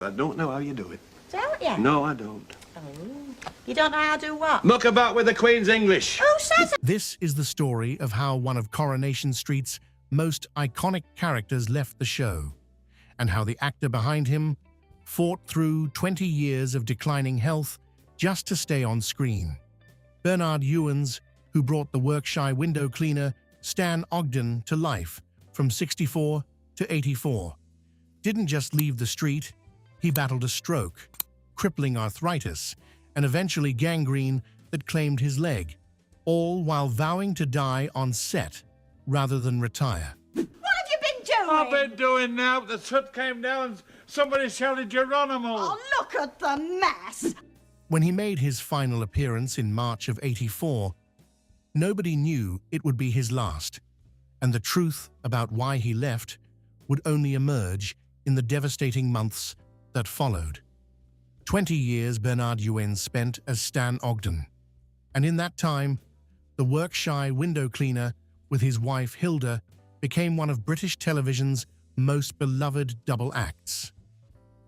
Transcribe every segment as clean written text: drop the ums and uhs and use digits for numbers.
I don't know how you do it. Don't you? No, I don't. Oh. You don't know how to do what? Muck about with the Queen's English. Who says it? This is the story of how one of Coronation Street's most iconic characters left the show, and how the actor behind him fought through 20 years of declining health just to stay on screen. Bernard Youens, who brought the work-shy window cleaner Stan Ogden to life from 64 to 84, didn't just leave the street, he battled a stroke, crippling arthritis, and eventually gangrene that claimed his leg, all while vowing to die on set rather than retire. What have you been doing? I've been doing now. The soot came down and somebody shouted Geronimo. Oh, look at the mess. When he made his final appearance in March of '84, nobody knew it would be his last, and the truth about why he left would only emerge in the devastating months that followed. 20 years Bernard Youens spent as Stan Ogden, and in that time, the work-shy window cleaner with his wife Hilda became one of British television's most beloved double acts.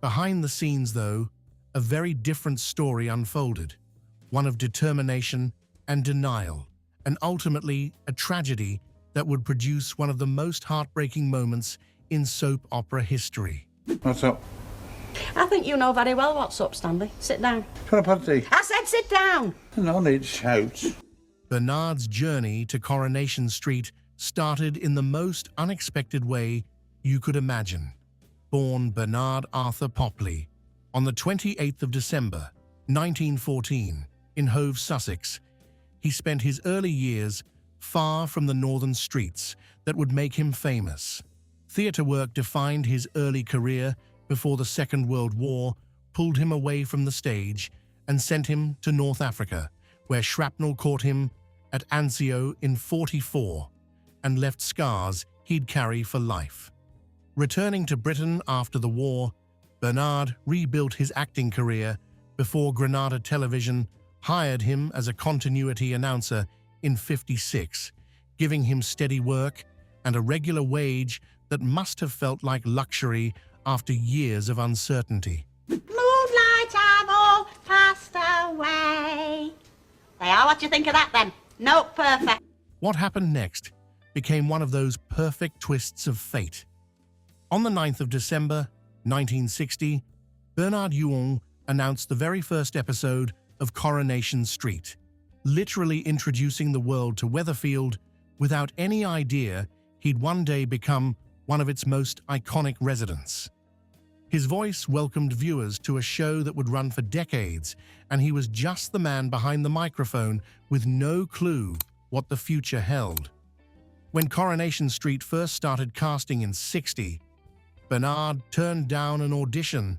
Behind the scenes, though, a very different story unfolded, one of determination and denial, and ultimately a tragedy that would produce one of the most heartbreaking moments in soap opera history. What's up? I think you know very well what's up, Stanley. Sit down. Can I have a tea? I said sit down. No need shouts. Bernard's journey to Coronation Street started in the most unexpected way you could imagine. Born Bernard Arthur Popley on the 28th of December, 1914, in Hove, Sussex, he spent his early years far from the northern streets that would make him famous. Theatre work defined his early career before the Second World War pulled him away from the stage and sent him to North Africa, where shrapnel caught him at Anzio in '44 and left scars he'd carry for life. Returning to Britain after the war, Bernard rebuilt his acting career before Granada Television hired him as a continuity announcer in '56, giving him steady work and a regular wage that must have felt like luxury after years of uncertainty. Moonlight have all passed away. They are. What do you think of that, then? No, perfect. What happened next became one of those perfect twists of fate. On the 9th of December, 1960, Bernard Youens announced the very first episode of Coronation Street, literally introducing the world to Weatherfield without any idea he'd one day become one of its most iconic residents. His voice welcomed viewers to a show that would run for decades, and he was just the man behind the microphone with no clue what the future held. When Coronation Street first started casting in '60, Bernard turned down an audition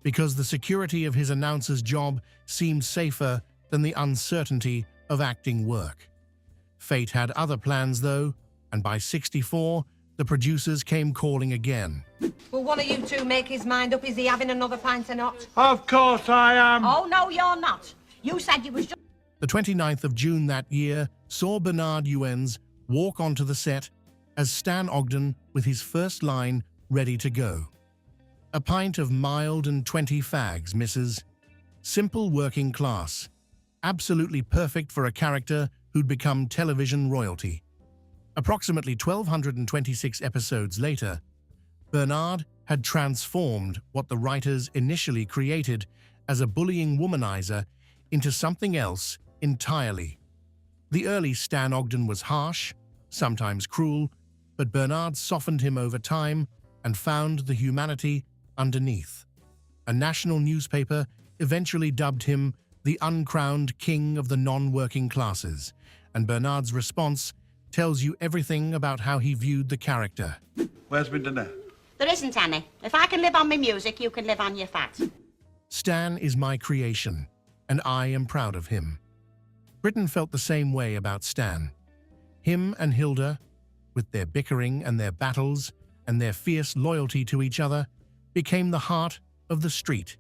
because the security of his announcer's job seemed safer than the uncertainty of acting work. Fate had other plans, though, and by '64, the producers came calling again. Will one of you two make his mind up? Is he having another pint or not? Of course I am. Oh, no, you're not. You said you was just... The 29th of June that year saw Bernard Youens walk onto the set as Stan Ogden with his first line ready to go. A pint of mild and 20 fags, missus. Simple working class. Absolutely perfect for a character who'd become television royalty. Approximately 1,226 episodes later, Bernard had transformed what the writers initially created as a bullying womanizer into something else entirely. The early Stan Ogden was harsh, sometimes cruel, but Bernard softened him over time and found the humanity underneath. A national newspaper eventually dubbed him the uncrowned king of the non-working classes, and Bernard's response tells you everything about how he viewed the character. Where's my dinner? There isn't any. If I can live on my music, you can live on your fat. Stan is my creation, and I am proud of him. Britain felt the same way about Stan. Him and Hilda, with their bickering and their battles and their fierce loyalty to each other, became the heart of the street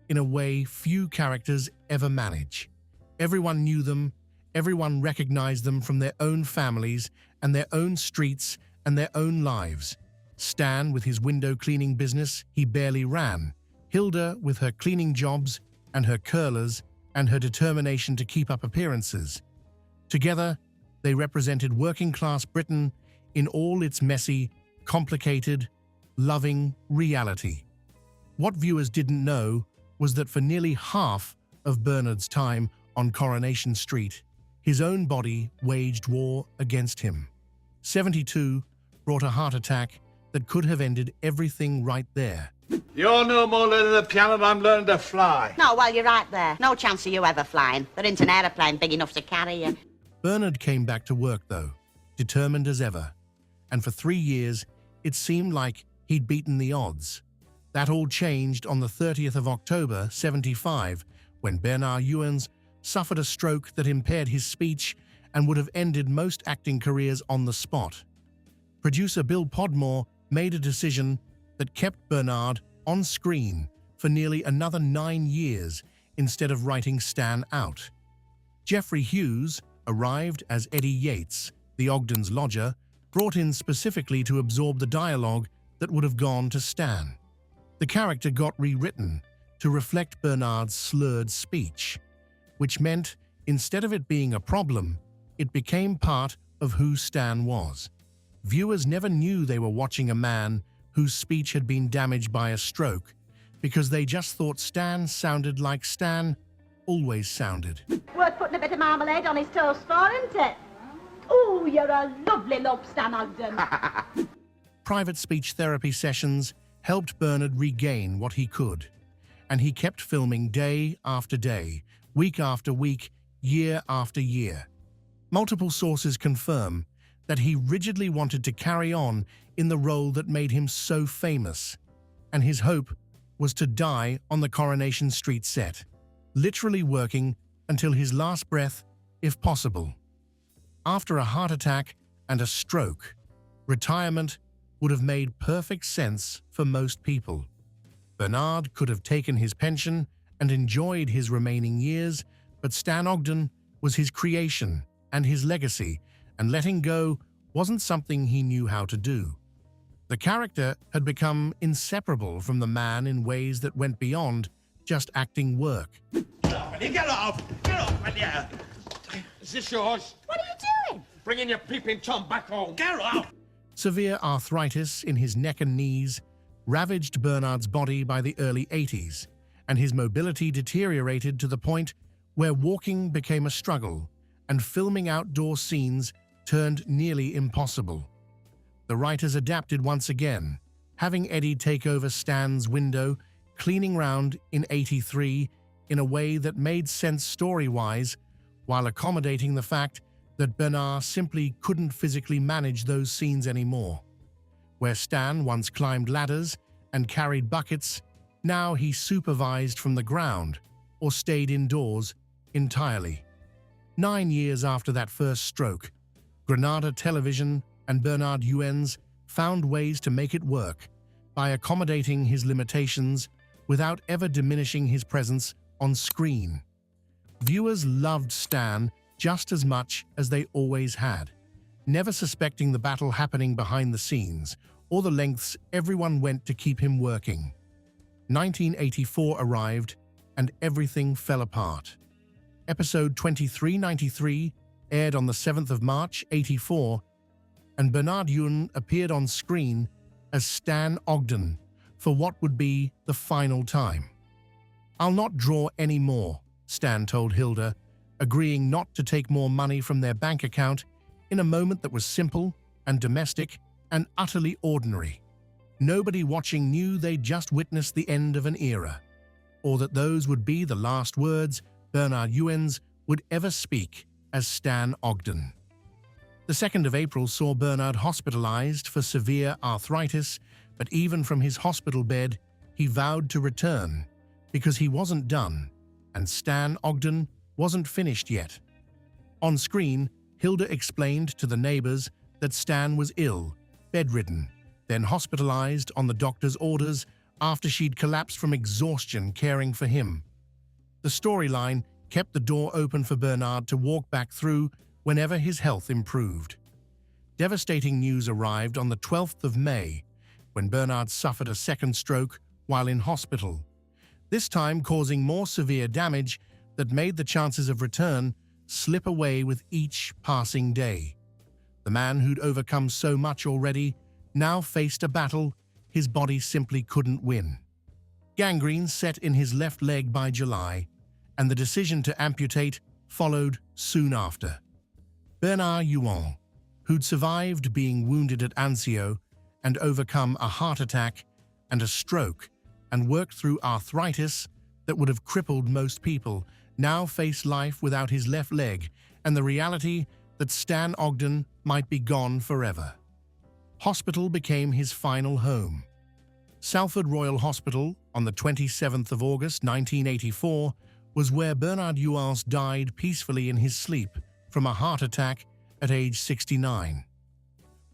in a way few characters ever manage. Everyone knew them, everyone recognized them from their own families and their own streets and their own lives. Stan, with his window cleaning business, he barely ran. Hilda, with her cleaning jobs and her curlers and her determination to keep up appearances. Together, they represented working-class Britain in all its messy, complicated, loving reality. What viewers didn't know was that for nearly half of Bernard's time on Coronation Street, his own body waged war against him. 72 brought a heart attack that could have ended everything right there. You're no more learning the piano than I'm learning to fly. No, well, you're right there. No chance of you ever flying. There isn't an aeroplane big enough to carry you. Bernard came back to work, though, determined as ever. And for 3 years, it seemed like he'd beaten the odds. That all changed on the 30th of October, 75, when Bernard Youens suffered a stroke that impaired his speech and would have ended most acting careers on the spot. Producer Bill Podmore made a decision that kept Bernard on screen for nearly another 9 years instead of writing Stan out. Geoffrey Hughes arrived as Eddie Yates, the Ogden's lodger, brought in specifically to absorb the dialogue that would have gone to Stan. The character got rewritten to reflect Bernard's slurred speech, which meant instead of it being a problem, it became part of who Stan was. Viewers never knew they were watching a man whose speech had been damaged by a stroke because they just thought Stan sounded like Stan always sounded. Worth putting a bit of marmalade on his toast for, isn't it? Ooh, you're a lovely lump, Stan Ogden. Private speech therapy sessions helped Bernard regain what he could, and he kept filming day after day, week after week, year after year. Multiple sources confirm that he rigidly wanted to carry on in the role that made him so famous, and his hope was to die on the Coronation Street set, literally working until his last breath, if possible. After a heart attack and a stroke, retirement would have made perfect sense for most people. Bernard could have taken his pension and enjoyed his remaining years, but Stan Ogden was his creation and his legacy, and letting go wasn't something he knew how to do. The character had become inseparable from the man in ways that went beyond just acting work. Get off! Get off, will ya? Is this yours? What are you doing? Bringing your peeping Tom back home. Get off! Severe arthritis in his neck and knees ravaged Bernard's body by the early 80s, and his mobility deteriorated to the point where walking became a struggle and filming outdoor scenes turned nearly impossible. The writers adapted once again, having Eddie take over Stan's window, cleaning round in 83 in a way that made sense story-wise, while accommodating the fact that Bernard simply couldn't physically manage those scenes anymore. Where Stan once climbed ladders and carried buckets, now he supervised from the ground or stayed indoors entirely. 9 years after that first stroke, Granada Television and Bernard Youens found ways to make it work by accommodating his limitations without ever diminishing his presence on screen. Viewers loved Stan just as much as they always had, never suspecting the battle happening behind the scenes or the lengths everyone went to keep him working. 1984 arrived and everything fell apart. Episode 2393 aired on the 7th of March, 84, and Bernard Youens appeared on screen as Stan Ogden for what would be the final time. "I'll not draw any more," Stan told Hilda, agreeing not to take more money from their bank account in a moment that was simple and domestic and utterly ordinary. Nobody watching knew they'd just witnessed the end of an era, or that those would be the last words Bernard Youens would ever speak as Stan Ogden. The 2nd of April saw Bernard hospitalized for severe arthritis, but even from his hospital bed, he vowed to return because he wasn't done, and Stan Ogden wasn't finished yet. On screen, Hilda explained to the neighbors that Stan was ill, bedridden, then hospitalized on the doctor's orders after she'd collapsed from exhaustion caring for him. The storyline kept the door open for Bernard to walk back through whenever his health improved. Devastating news arrived on the 12th of May, when Bernard suffered a second stroke while in hospital, this time causing more severe damage that made the chances of return slip away with each passing day. The man who'd overcome so much already now faced a battle his body simply couldn't win. Gangrene set in his left leg by July, and the decision to amputate followed soon after. Bernard Youens, who'd survived being wounded at Anzio and overcome a heart attack and a stroke and worked through arthritis that would have crippled most people, now faced life without his left leg and the reality that Stan Ogden might be gone forever. Hospital became his final home. Salford Royal Hospital, on the 27th of August 1984, was where Bernard Youens died peacefully in his sleep from a heart attack at age 69.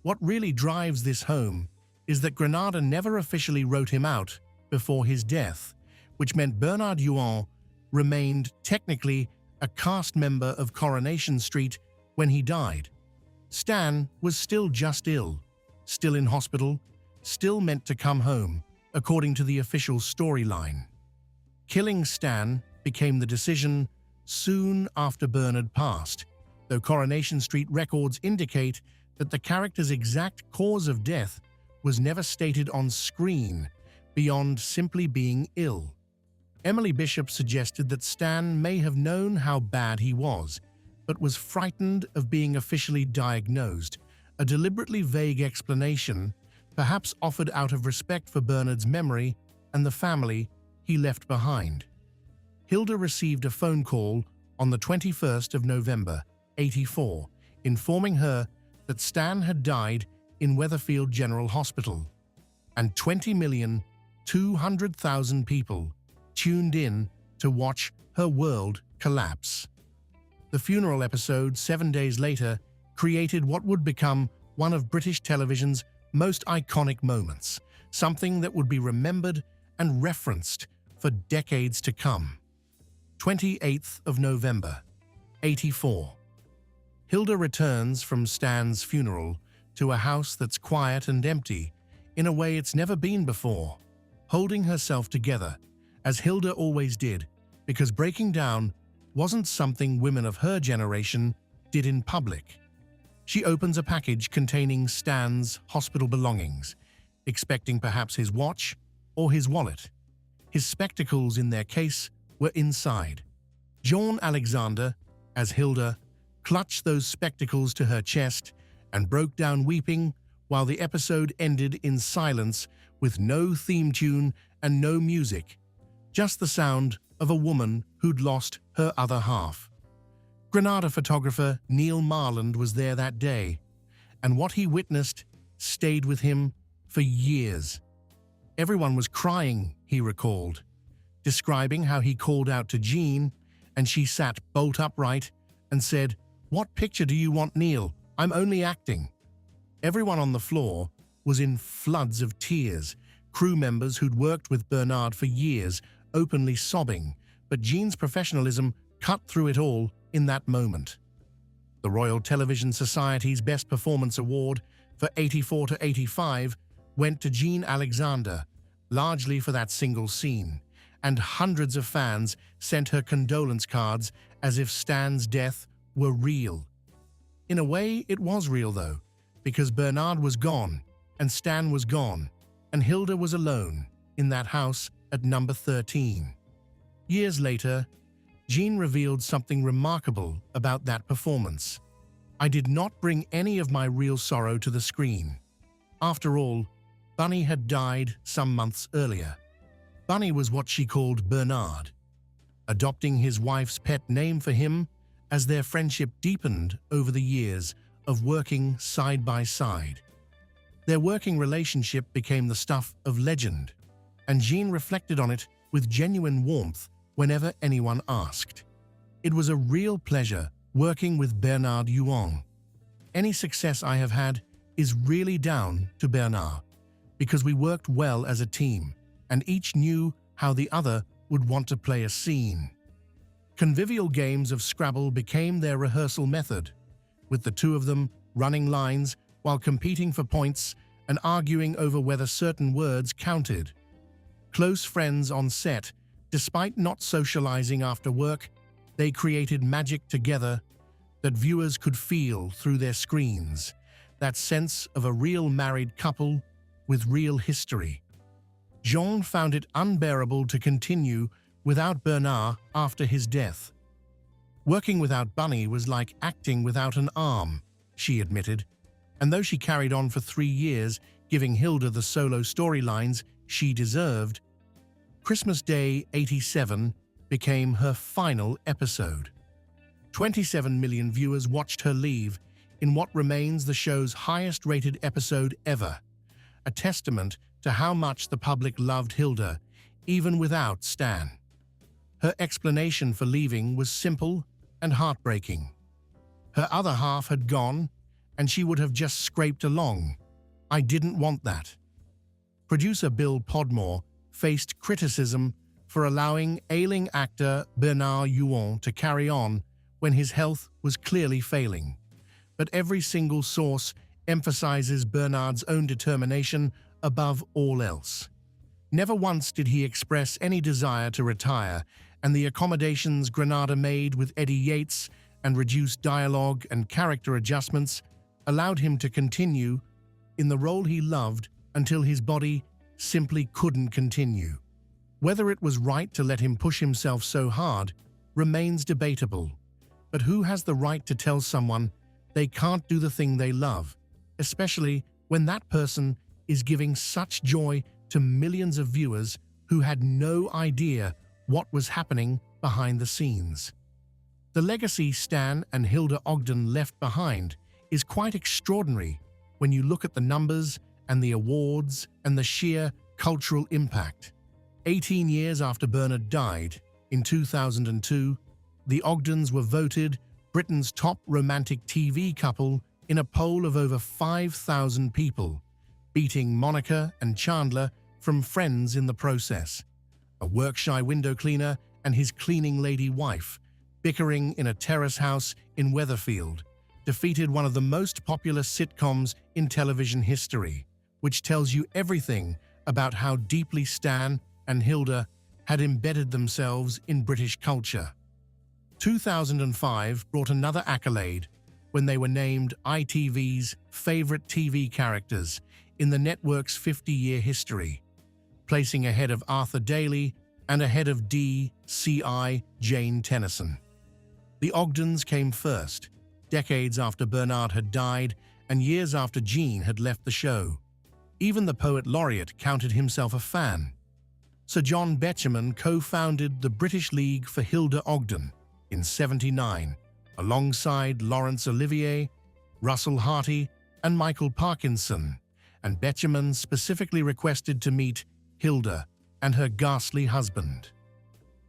What really drives this home is that Granada never officially wrote him out before his death, which meant Bernard Youens remained technically a cast member of Coronation Street when he died. Stan was still just ill, still in hospital, still meant to come home, according to the official storyline. Killing Stan became the decision soon after Bernard passed, though Coronation Street records indicate that the character's exact cause of death was never stated on screen beyond simply being ill. Emily Bishop suggested that Stan may have known how bad he was, but was frightened of being officially diagnosed, a deliberately vague explanation, perhaps offered out of respect for Bernard's memory and the family he left behind. Hilda received a phone call on the 21st of November, 84, informing her that Stan had died in Weatherfield General Hospital, and 20,200,000 people tuned in to watch her world collapse. The funeral episode 7 days later created what would become one of British television's most iconic moments, something that would be remembered and referenced for decades to come. 28th of November, 84. Hilda returns from Stan's funeral to a house that's quiet and empty in a way it's never been before, holding herself together, as Hilda always did, because breaking down wasn't something women of her generation did in public. She opens a package containing Stan's hospital belongings, expecting perhaps his watch or his wallet. His spectacles in their case were inside. John Alexander, as Hilda, clutched those spectacles to her chest and broke down weeping while the episode ended in silence with no theme tune and no music, just the sound of a woman who'd lost her other half. Granada photographer Neil Marland was there that day, and what he witnessed stayed with him for years. Everyone was crying, he recalled, describing how he called out to Jean, and she sat bolt upright and said, "What picture do you want, Neil? I'm only acting." Everyone on the floor was in floods of tears, crew members who'd worked with Bernard for years openly sobbing, but Jean's professionalism cut through it all in that moment. The Royal Television Society's Best Performance Award for 84 to 85 went to Jean Alexander, largely for that single scene, and hundreds of fans sent her condolence cards as if Stan's death were real. In a way, it was real though, because Bernard was gone, and Stan was gone, and Hilda was alone in that house at number 13. Years later, Jean revealed something remarkable about that performance. "I did not bring any of my real sorrow to the screen. After all, Bunny had died some months earlier. Bunny was what she called Bernard, adopting his wife's pet name for him as their friendship deepened over the years of working side by side. Their working relationship became the stuff of legend, and Jean reflected on it with genuine warmth whenever anyone asked. It was a real pleasure working with Bernard Youens. Any success I have had is really down to Bernard, because we worked well as a team, and each knew how the other would want to play a scene. Convivial games of Scrabble became their rehearsal method, with the two of them running lines while competing for points and arguing over whether certain words counted. Close friends on set Despite not socializing after work, they created magic together that viewers could feel through their screens, that sense of a real married couple with real history. Jean found it unbearable to continue without Bernard after his death. Working without Bunny was like acting without an arm, she admitted, and though she carried on for 3 years, giving Hilda the solo storylines she deserved, Christmas Day '87 became her final episode. 27 million viewers watched her leave in what remains the show's highest-rated episode ever, a testament to how much the public loved Hilda, even without Stan. Her explanation for leaving was simple and heartbreaking. Her other half had gone, and she would have just scraped along. I didn't want that. Producer Bill Podmore faced criticism for allowing ailing actor Bernard Youens to carry on when his health was clearly failing. But every single source emphasizes Bernard's own determination above all else. Never once did he express any desire to retire, and the accommodations Granada made with Eddie Yates and reduced dialogue and character adjustments allowed him to continue in the role he loved until his body simply couldn't continue. Whether it was right to let him push himself so hard remains debatable, but who has the right to tell someone they can't do the thing they love, especially when that person is giving such joy to millions of viewers who had no idea what was happening behind the scenes? The legacy Stan and Hilda Ogden left behind is quite extraordinary when you look at the numbers and the awards and the sheer cultural impact. 18 years after Bernard died, in 2002, the Ogdens were voted Britain's top romantic TV couple in a poll of over 5,000 people, beating Monica and Chandler from Friends in the process. A work-shy window cleaner and his cleaning lady wife, bickering in a terrace house in Weatherfield, defeated one of the most popular sitcoms in television history, which tells you everything about how deeply Stan and Hilda had embedded themselves in British culture. 2005 brought another accolade when they were named ITV's favorite TV characters in the network's 50-year history, placing ahead of Arthur Daly and ahead of DCI Jane Tennyson. The Ogdens came first, decades after Bernard had died and years after Jean had left the show. Even the poet laureate counted himself a fan. Sir John Betjeman co-founded the British League for Hilda Ogden in '79, alongside Laurence Olivier, Russell Harty, and Michael Parkinson, and Betjeman specifically requested to meet Hilda and her ghastly husband.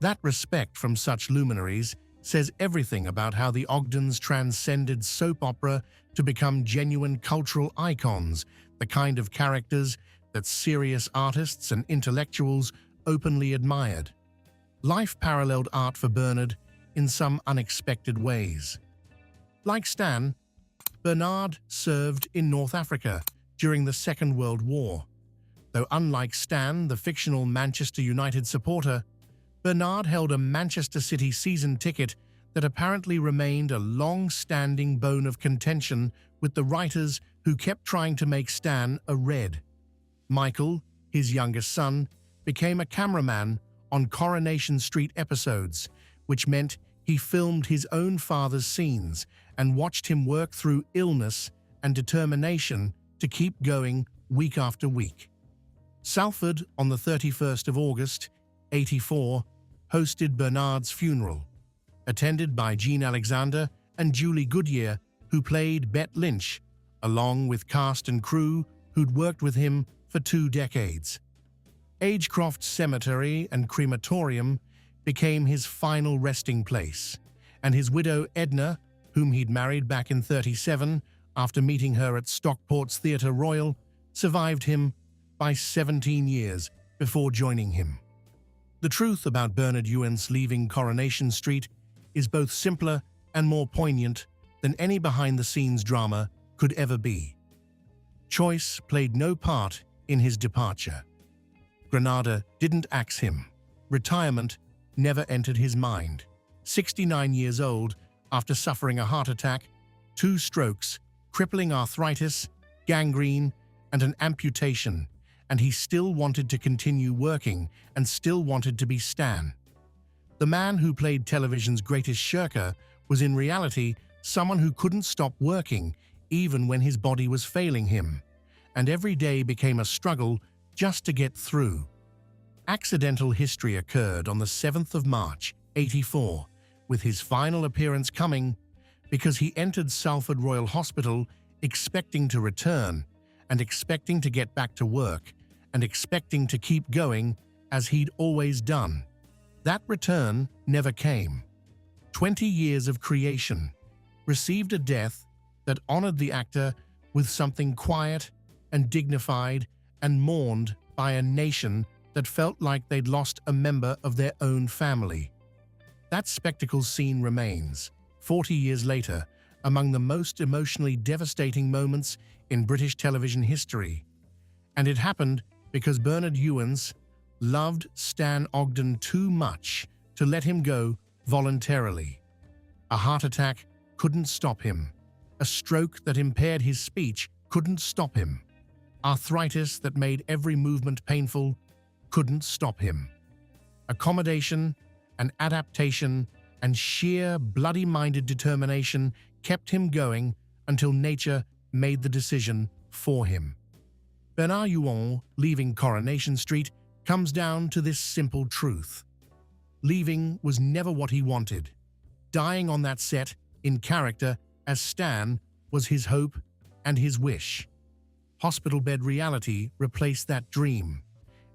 That respect from such luminaries says everything about how the Ogdens transcended soap opera to become genuine cultural icons, the kind of characters that serious artists and intellectuals openly admired. Life paralleled art for Bernard in some unexpected ways. Like Stan, Bernard served in North Africa during the Second World War. Though unlike Stan, the fictional Manchester United supporter, Bernard held a Manchester City season ticket that apparently remained a long-standing bone of contention with the writers who kept trying to make Stan a Red. Michael, his youngest son, became a cameraman on Coronation Street episodes, which meant he filmed his own father's scenes and watched him work through illness and determination to keep going week after week. Salford, on the 31st of August, '84, hosted Bernard's funeral, attended by Jean Alexander and Julie Goodyear, who played Bette Lynch, along with cast and crew who'd worked with him for 2 decades. Agecroft Cemetery and Crematorium became his final resting place, and his widow Edna, whom he'd married back in '37 after meeting her at Stockport's Theatre Royal, survived him by 17 years before joining him. The truth about Bernard Youens leaving Coronation Street is both simpler and more poignant than any behind-the-scenes drama could ever be. Choice played no part in his departure. Granada didn't axe him. Retirement never entered his mind. 69 years old, after suffering a heart attack, 2 strokes, crippling arthritis, gangrene, and an amputation, and he still wanted to continue working and still wanted to be Stan. The man who played television's greatest shirker was in reality someone who couldn't stop working even when his body was failing him, and every day became a struggle just to get through. Accidental history occurred on the 7th of March, 84, with his final appearance coming because he entered Salford Royal Hospital expecting to return and expecting to get back to work and expecting to keep going as he'd always done. That return never came. 20 years of creation received a death that honored the actor with something quiet and dignified and mourned by a nation that felt like they'd lost a member of their own family. That spectacle scene remains, 40 years later, among the most emotionally devastating moments in British television history. And it happened because Bernard Youens loved Stan Ogden too much to let him go voluntarily. A heart attack couldn't stop him. A stroke that impaired his speech couldn't stop him. Arthritis that made every movement painful couldn't stop him. Accommodation and adaptation and sheer bloody-minded determination kept him going until nature made the decision for him. Bernard Youens leaving Coronation Street comes down to this simple truth. Leaving was never what he wanted. Dying on that set, in character, as Stan, was his hope and his wish. Hospital bed reality replaced that dream,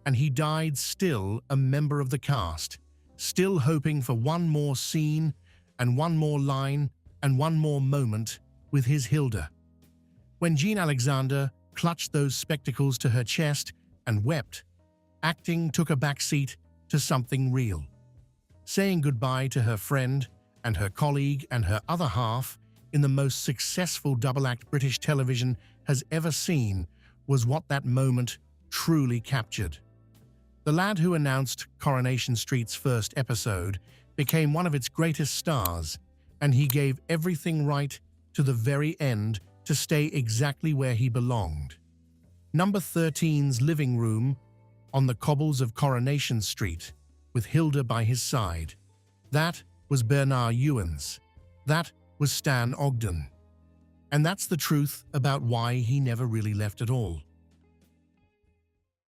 and he died still a member of the cast, still hoping for one more scene and one more line and one more moment with his Hilda. When Jean Alexander clutched those spectacles to her chest and wept, acting took a backseat to something real. Saying goodbye to her friend and her colleague and her other half in the most successful double-act British television has ever seen was what that moment truly captured. The lad who announced Coronation Street's first episode became one of its greatest stars, and he gave everything right to the very end to stay exactly where he belonged. Number 13's living room on the cobbles of Coronation Street, with Hilda by his side. That was Bernard Youens. That was Stan Ogden. And that's the truth about why he never really left at all.